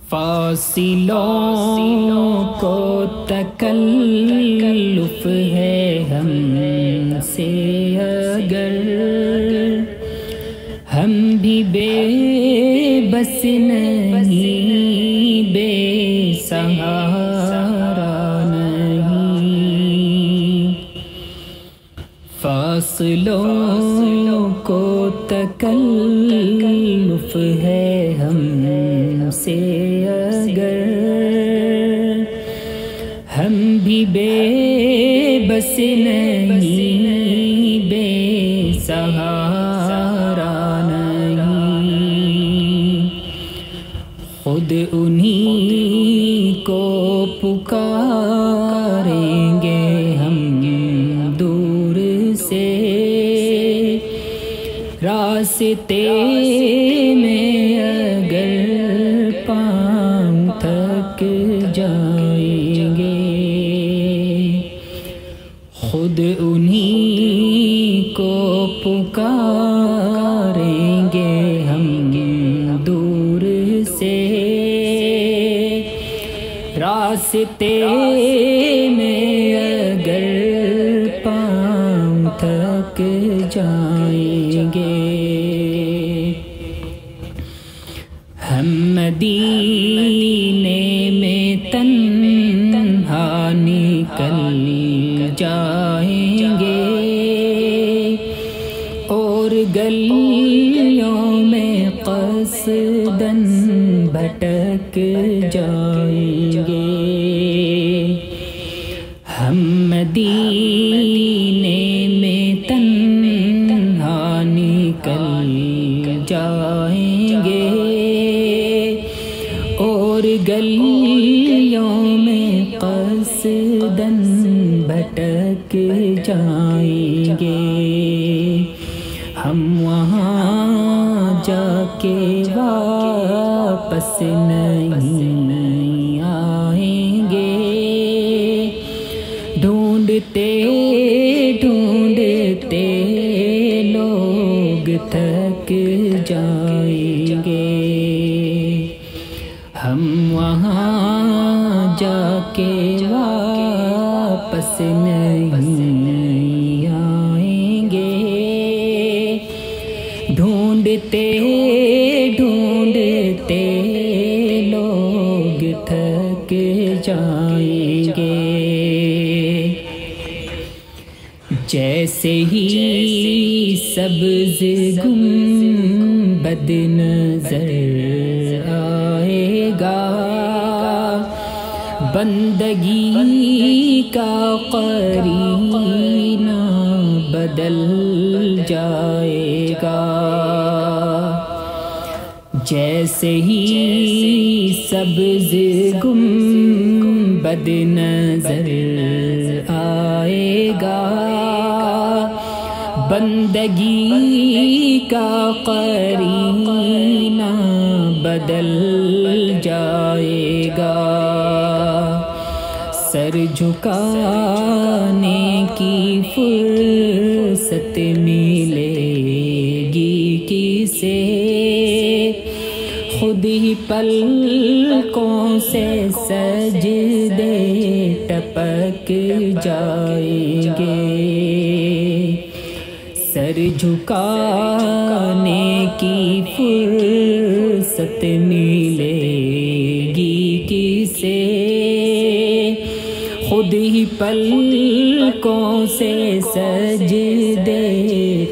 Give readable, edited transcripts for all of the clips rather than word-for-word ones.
فاصلوں کو تکلف ہے ہم سے اگر ہم بھی بے بس نہیں، بے سہارا نہیں۔ فاصلوں کو تکلف ہے ہم سے اگر ہم بھی بے بس نہیں، بے سہارا نہیں۔ خود انہی کو پکاریں گے ہم دور سے، راستے میں اگر پاؤں تھک جائیں گے، خود انہی کو پکاریں گے ہم دور سے، راستے میں اگر پاؤں تھک جائیں گے۔ ہم مدینے میں تنہا نکل جائیں گے اور گلیوں میں قصداً بھٹک جائیں گے۔ ہم مدینے میں تنہا نکل جائیں گے اور گلیوں میں قصداً بھٹک جائیں گے۔ ہم وہاں جا کے واپس نہیں آئیں گے، ڈھونڈتے ڈھونڈتے لوگ تھک جائیں گے۔ ہم وہاں جا کے واپس نہیں آئیں گے، ڈھونڈتے ڈھونڈتے لوگ تھک جائیں گے۔ جیسے ہی سبز گنبد نظر آئے گا، بندگی کا قرینہ بدل جائے گا۔ جیسے ہی سبز گنبد نظر آئے گا، بندگی کا قرینہ بدل جائے گا۔ سر جھکانے کی فرصت ملے گی کسے، خود ہی پلکوں سے سجدے ٹپک جائیں گے۔ سر جھکانے کی فرصت ملے گی کسے، خود ہی پلکوں سے سجدے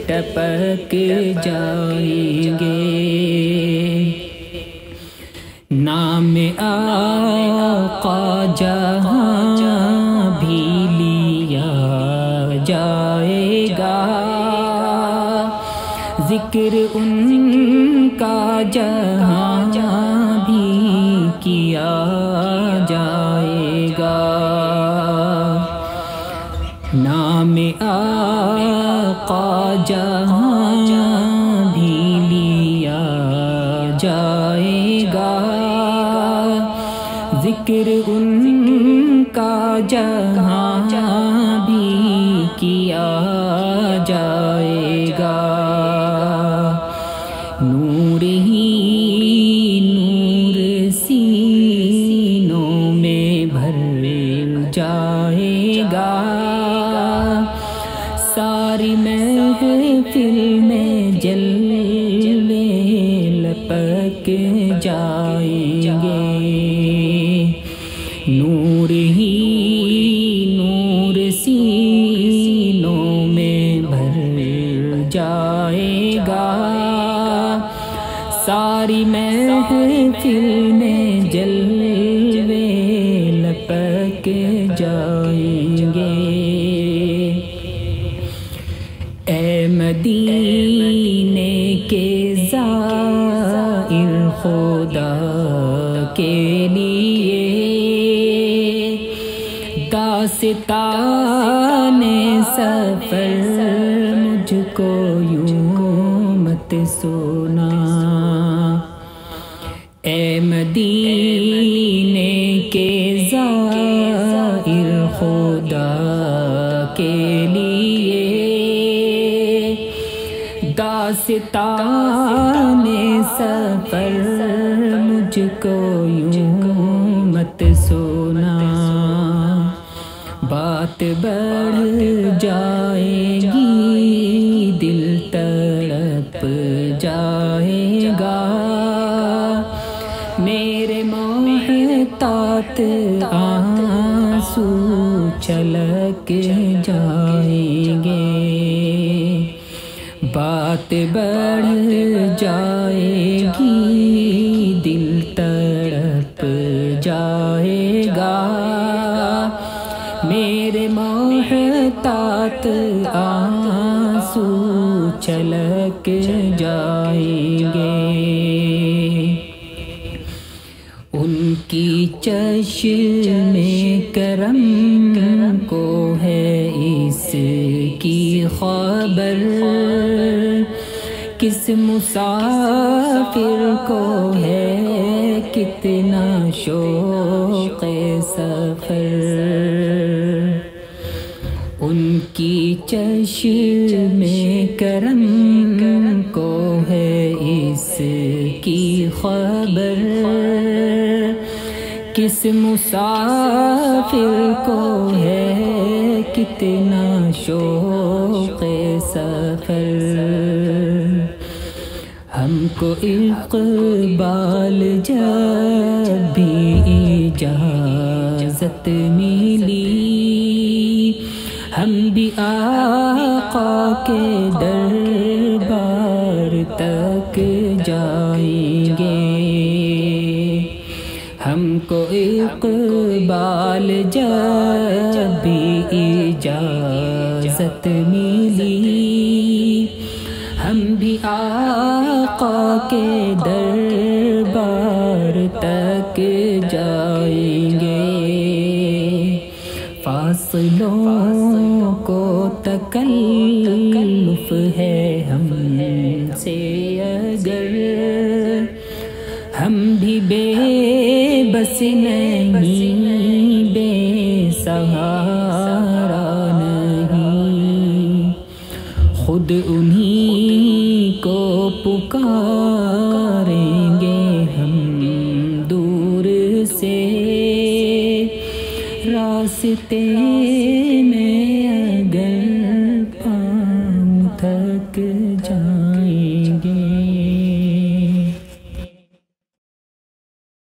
ٹپک جائیں گے۔ نام آقا جہاں بھی لیا جائے گا، ذکر ان کا جہاں بھی کیا جائے گا۔ نام آقا جہاں بھی لیا جائے گا، ذکر ان کا جہاں بھی کیا جائے گا۔ نور ہی نور سی جائیں گے، نور ہی نور سینوں میں بھر جائے گا، ساری محفل میں جلوے لپک جائیں گے۔ اے مدینے کے زائر خدا کے لیے داستان سفر مجھ کو یوں مت سنا، اے مدینے کے زائر خدا کے لیے داستان سفر مجھ کو یوں مت سنا، بات بڑھ جائے گی دل تڑپ جائے گا، میرے محتاط آنسو چھلک جائیں گے، بات بڑھ جائے گی دل تڑپ جائے گا، میرے محتاط آنسو چھلک جائیں گے۔ ان کی چشم کرم کو ہے اس کی خبر، کس مسافر کو ہے کتنا شوق سفر، ان کی چشم کرم کو ہے اس کی خبر، کس مسافر کو ہے کتنا شوق سفر، ہم کو اقبال جب بھی اجازت ملی، ہم بھی آقا کے دربار تک جائیں گے، ہم کو اقبال جب بھی اجازت ملی، ہم بھی آقا کے دربار تک جائیں گے، فاصلوں کو تکلف ہے ہم سے اگر، ہم بھی بے بس نہیں بے سہارا نہیں، خود انہی کو پکاریں گے ہم دور سے، راستے میں